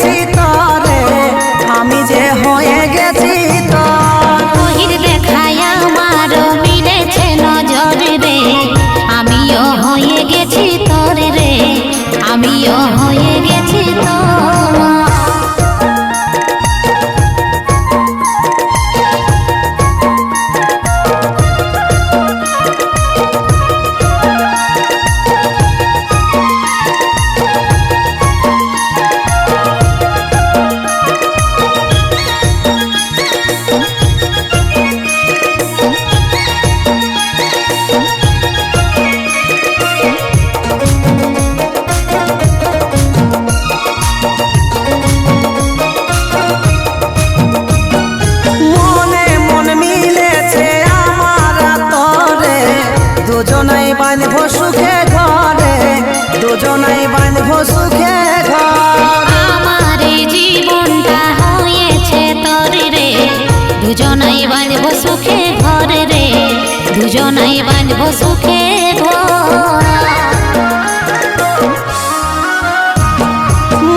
গেছি তরে, আমি যে হয়ে গেছি তোর। ওহির দেখায় আমার মিলেছে নজর রে, আমিও হয়ে গেছি তোর রে, আমিও হয়ে গেছি তোর। দুজনাই বাঁধব সুখে ঘরে, দুজনাই বাঁধব সুখে ঘর। আমার জীবনটা হয়েছে তোর রে, দুজনাই বাঁধব সুখে ঘরে রে, দুজনাই বাঁধব সুখে ঘর।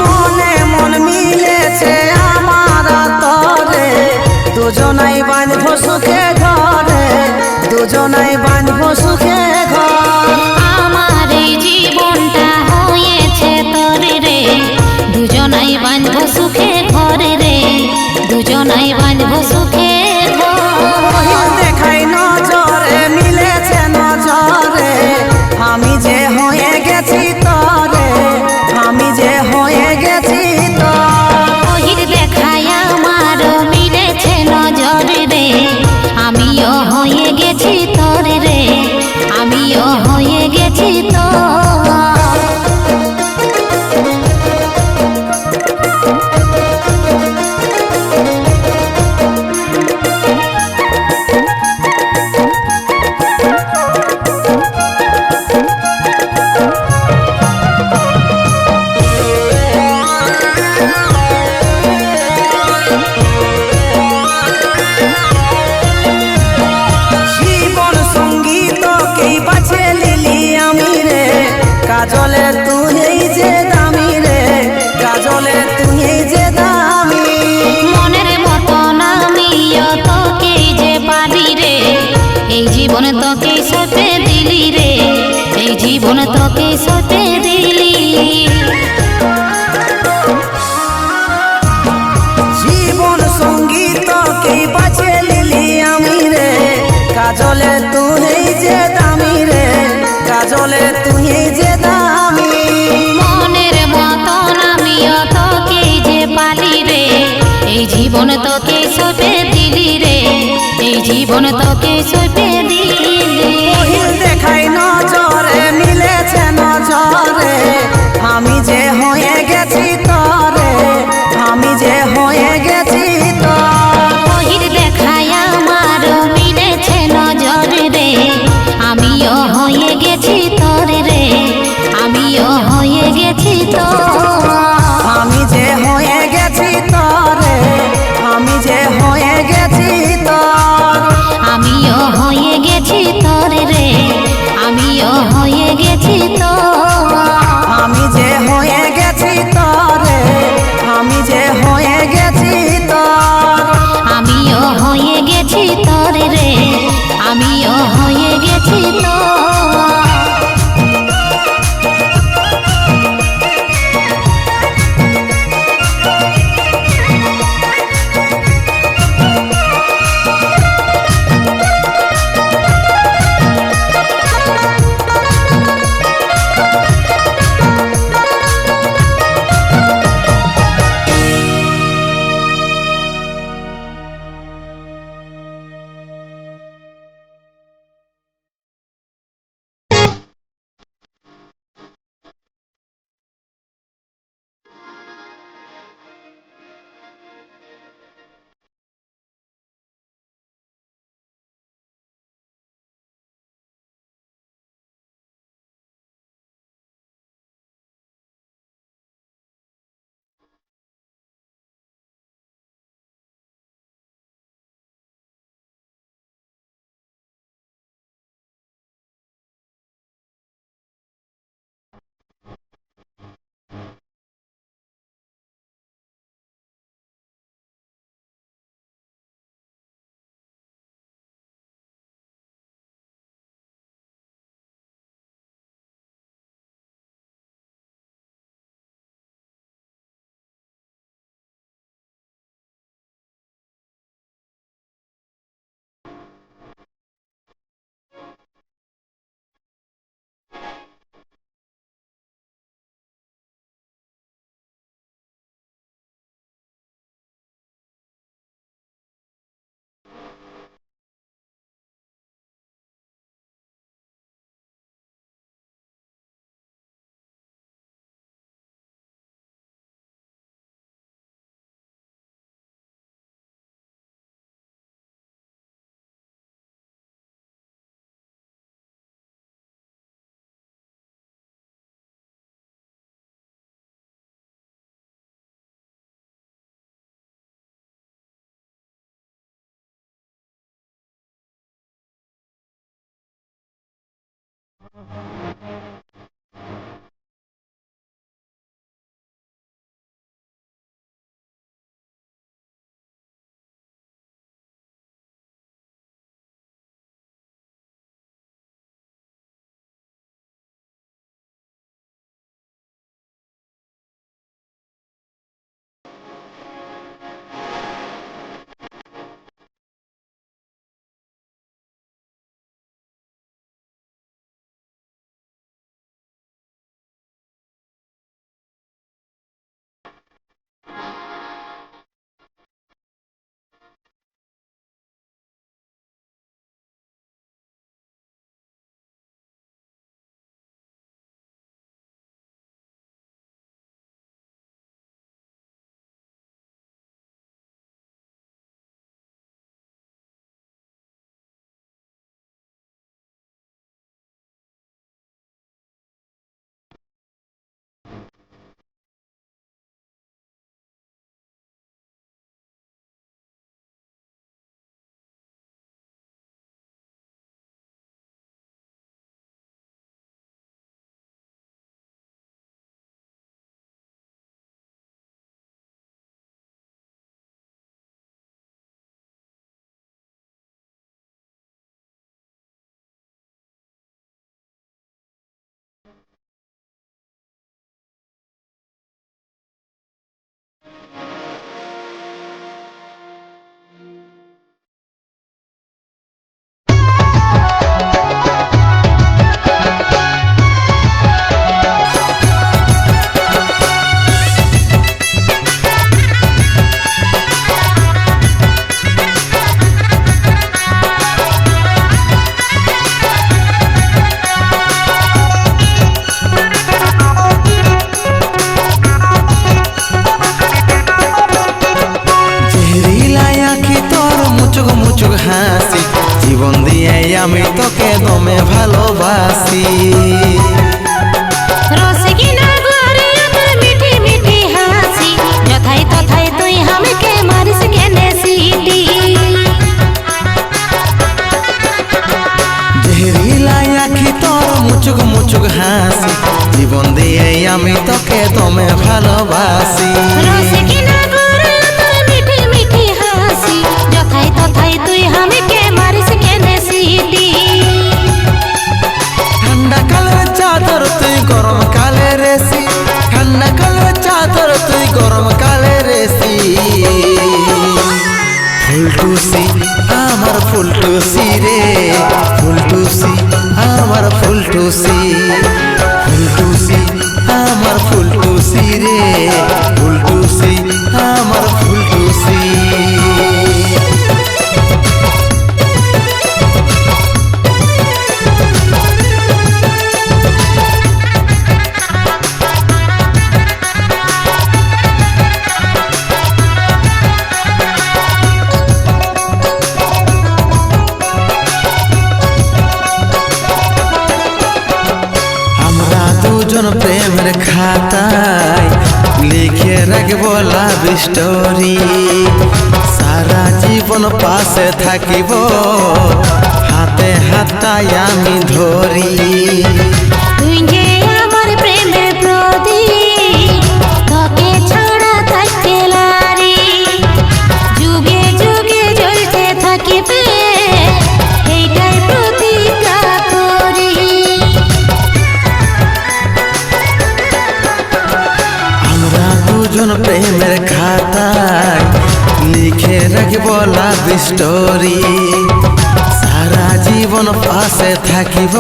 মনে মন মিলেছে আমার তরে, দুজনাই বাঁধব সুখে ঘরে, দুজনাই বাঁধব সুখে ঘর। আমার জীবনটা হয়েছে তোর রে, দুজনাই বাঁধব সুখে ঘরে রে, দুজনাই বাঁধব সুখে ঘর। দেখাই নজরে মিলেছে নজরে, আমি যে হয়ে গেছি তরে, আমি যে হয়ে গেছি তোর। ওহির দেখায় আমার মিলেছে নজর রে, আমিও হয়ে গেছি তোর রে, আমিও হয়ে গেছি তোর। কাজলে তুই যে দামি রে, কাজলে তুই যে দামি। মনের মতন আমিও তোকে যে পারি রে, এই জীবন তোকে সঁপে দিলি রে, এই জীবন তোকে সঁপে দিলি। জীবন সঙ্গী তোকে বাঁচে লিলি আমি রে, কাজলে তুই যে দামি রে, কাজলে তুই যে দামি। মনের মতন আমিও তোকে যে পালি রে, এই জীবন তোকে সঁপে দিলি রে, এই জীবন তোকে সঁপে দিলি। দেখাই নজরে মিলেছে নজরে, আমি যে হয়ে গেছি তরে, আমি যে হয়ে গেছি তোর। ওহির দেখায় আমার মিলেছে নজর রে, আমিও হয়ে গেছি তোর রে, আমিও হয়ে গেছি তোর। আমি যে হয়ে গেছি তরে, আমি যে হয়ে গেছি তোর। আমিও হয়ে গেছি তোর রে, আমিও হয়ে জীবন দিয়ে আমি তোকে দমে ভালোবাসি। রসিকিনা গোরে তোর মিঠি মিঠি হাসি, যথাই তথাই তুই আমাকে মারিস কেনে সিটি। জেহরিলাই আখি তোর মুচুক মুচুক হাসি, জীবন দিয়ে আমি তোকে দমে ভালোবাসি। রসিকিনা গোরে তোর মিঠি মিঠি হাসি, যথাই তথাই তুই আমাকে মারিস কেনে সিটি। ঠান্ডা কালের চাদর তুই গরম কালের এসি, ঠান্ডা কালের চাদর তুই গরম কালের এসি। ফুলটুসি আমার ফুলটুসি রে, ফুলটুসি আমার ফুলটুসি, ফুলটুসি আমার ফুলটুসি রে, ফুলটুসি আমার ফুলটুসি। দুজন প্রেমের খাতায় লিখে রাখবো লাভ স্টোরি, সারা জীবন পাশে থাকিব হাতে হাতায় আমি ধরি। তুই যে আমার প্রেমের প্রদীপ, তোকে ছাড়া থাকতে লারি, যুগে যুগে জ্বলতে থাকিবে এইটাই প্রতিজ্ঞা করি। আমরা দুজন প্রেমের খাতায় লিখে রাখবো লাভ স্টোরি, সারা জীবন পাশে থাকিব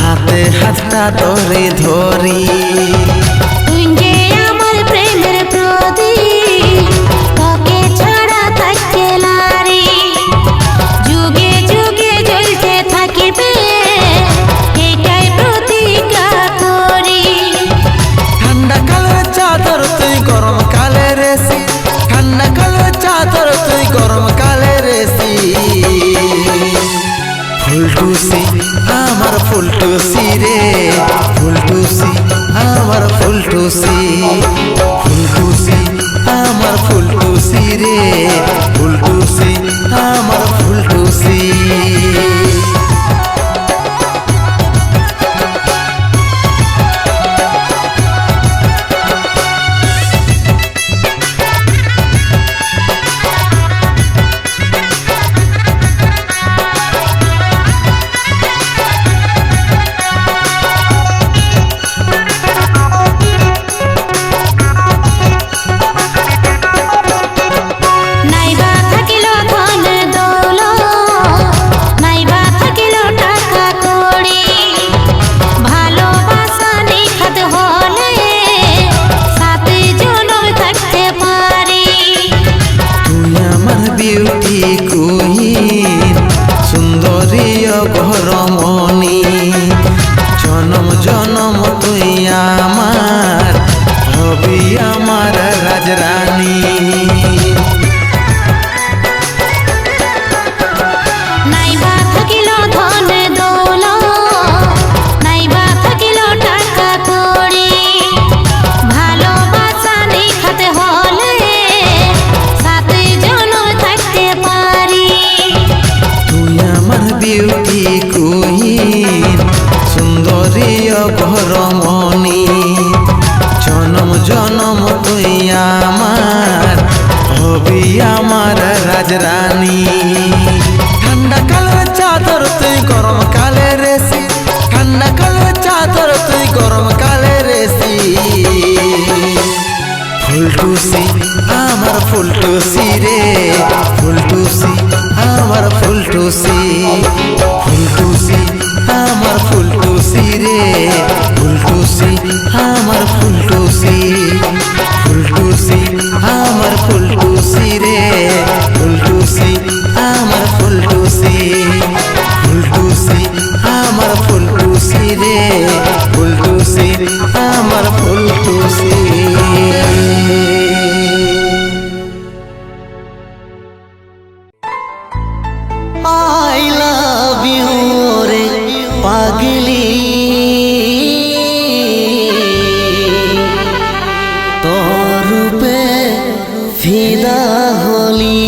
হাতে হাতটা ধরে ধরি। তুই যে আমার প্রেমের প্রদীপ, তোকে ছাড়া থাকতে লারি, যুগে যুগে জ্বলতে থাকিবে এইটাই প্রতিজ্ঞা করি। ঠান্ডা কালের চাদর তুই গরম কালের এসি, ঠান্ডা কালের চাদর তুই গরম কালের এসি। ফুলটুসি আমার ফুলটুসি রে, ফুলটুসি আমার ফুলটুসি, ফুলটুসি আমার ফুলটুসি রে, ফুলটুসি আমার ফুলটুসি। নাইবা থাকিল ধন দৌলত, নাইবা থাকিল টাকা কড়ি, ভালোবাসা নিখাত হলে সাথে জনম থাকতে পারি। তুই আমার বিউটি কুইন, সুন্দরী ঘরমণি, জনম জনম তুই আমার হবি আমার রাজরানী। নাইবা থাকিল ধন দৌলত, নাইবা থাকিল টাকা কড়ি, ভালোবাসা নিখাত হলে সাথে জনম থাকতে পারি। তুই আমার বিউটি কুইন, সুন্দরী ঘরমণি, জনম জনম তুই আমার হবি আমার রাজরানী। ঠান্ডা কালের চাদর তুই গরম কালের এসি, ঠান্ডা কালের চাদর তুই গরম কালের এসি। ফুলটুসি আমার ফুলটুসি রে, ফুলটুসি আমার ফুলটুসি, ফুলটুসি আমার ফুলটুসি রে, ফুলটুসি আমার ফুলটুসি, ফুলটুসি আমার ফুলটুসি রে, ফুলটুসি আমার ফুলটুসি, ফুলটুসি আমার ফুলটুসি রে, ফুলটুসি আমার ফুলটুসি। ফিদা হলি।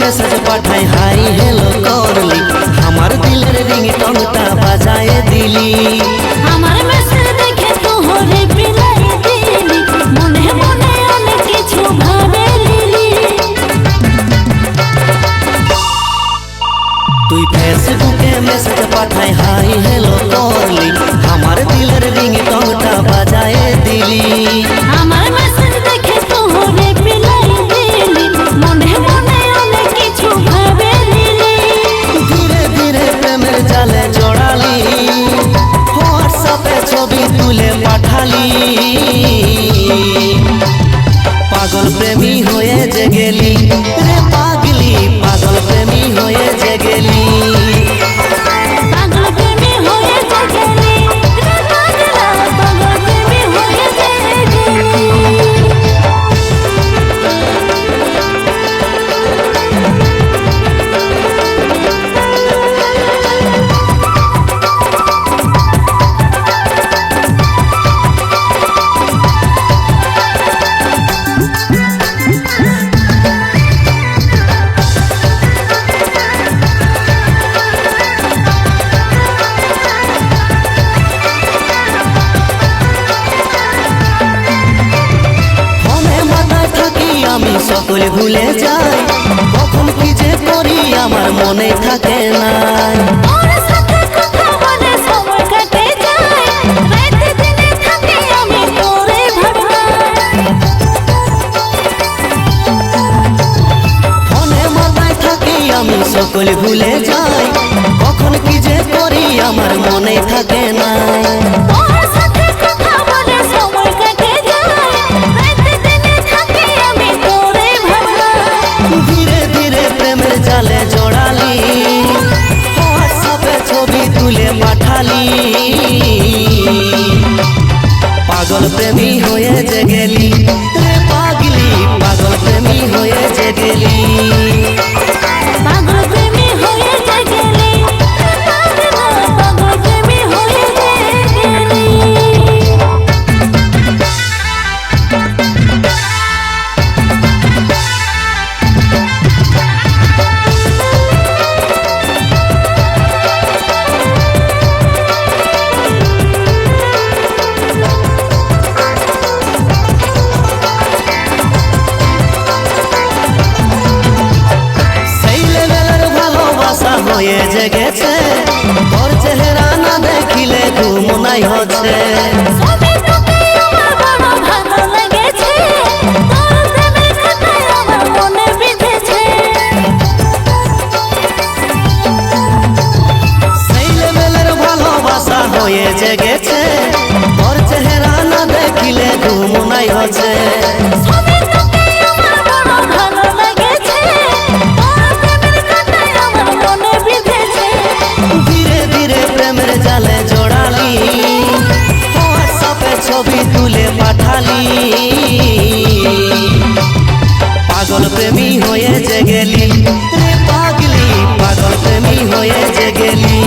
মেসেজ পাঠাই হাই হেলো করলি, আমার দিলের রিংটনটা বাজায় দিলি। আমার মেসেজ দেখে তোহরে বিলাই দিলি, মনে মনে অনেক কিছু ভাবে লিলি। তুই ফেসবুকে মেসেজ পাঠাই হাই হেলো করলি, আমার দিলের রিংটনটা বাজায় দিলি। আমার মেসেজ দেখে তোহরে বিলাই দিলি, মনে মনে অনেক কিছু ভাবে লিলি। ধীরে ধীরে প্রেমের জালে জড়ালি, হোয়াটসঅ্যাপে ছবি তুলে পাঠালি। পাগল প্রেমী হয়ে যে গেলি রে পাগলি, পাগল প্রেমী হয়ে যে গেলি। পাগল প্রেমী হয়ে যে গেলি রে পাগলা, পাগল প্রেমী হয়ে যে গেলি। আমি সকল ভুলে যাই, কখন কি যে করি আমার মনে থাকে না। ওর সাথে কথা বলে সময় কেটে যায়, রাতে দিনে থাকি আমি তোরে ভাবনায়। ফোনে মাথায় থাকি আমি সকল ভুলে যাই, কখন কি যে করি আমার মনে থাকে না। ওর সাথে কথা বলে সময় কেটে যায়, রাতে দিনে থাকি আমি তোরে ভাবনায়। ধীরে ধীরে প্রেমের জালে জড়ালি, হোয়াটসঅ্যাপে ছবি তুলে পাঠালি। পাগল প্রেমী হয়ে যে গেলি রে পাগলি, পাগল প্রেমী হয়ে যে গেলি। পাগল প্রেমী হয়ে যে গেলি রে পাগলা, পাগল প্রেমী হয়ে যে গেলি। সেই লেভেলের ভালোবাসা হয়ে জেগেছে, তোর চেহারা না দেখিলে ঘুম নাই হচ্ছে। সবে তোকে আমার বড় ভালো লেগেছে, তোর প্রেমের খাতায় আমার মনে বিঁধেছে। সেই লেভেলের ভালোবাসা হয়ে জেগেছে, তোর চেহারা না দেখিলে ঘুম নাই হচ্ছে। সবে তোকে আমার বড় ভালো লেগেছে, তোর প্রেমের খাতায় আমার মনে বিঁধেছে। ধীরে ধীরে প্রেমের জালে জড়ালি, হোয়াটসঅ্যাপে ছবি তুলে পাঠালি। পাগল প্রেমী হয়ে যে গেলি রে পাগলি, পাগল প্রেমী হয়ে যে গেলি।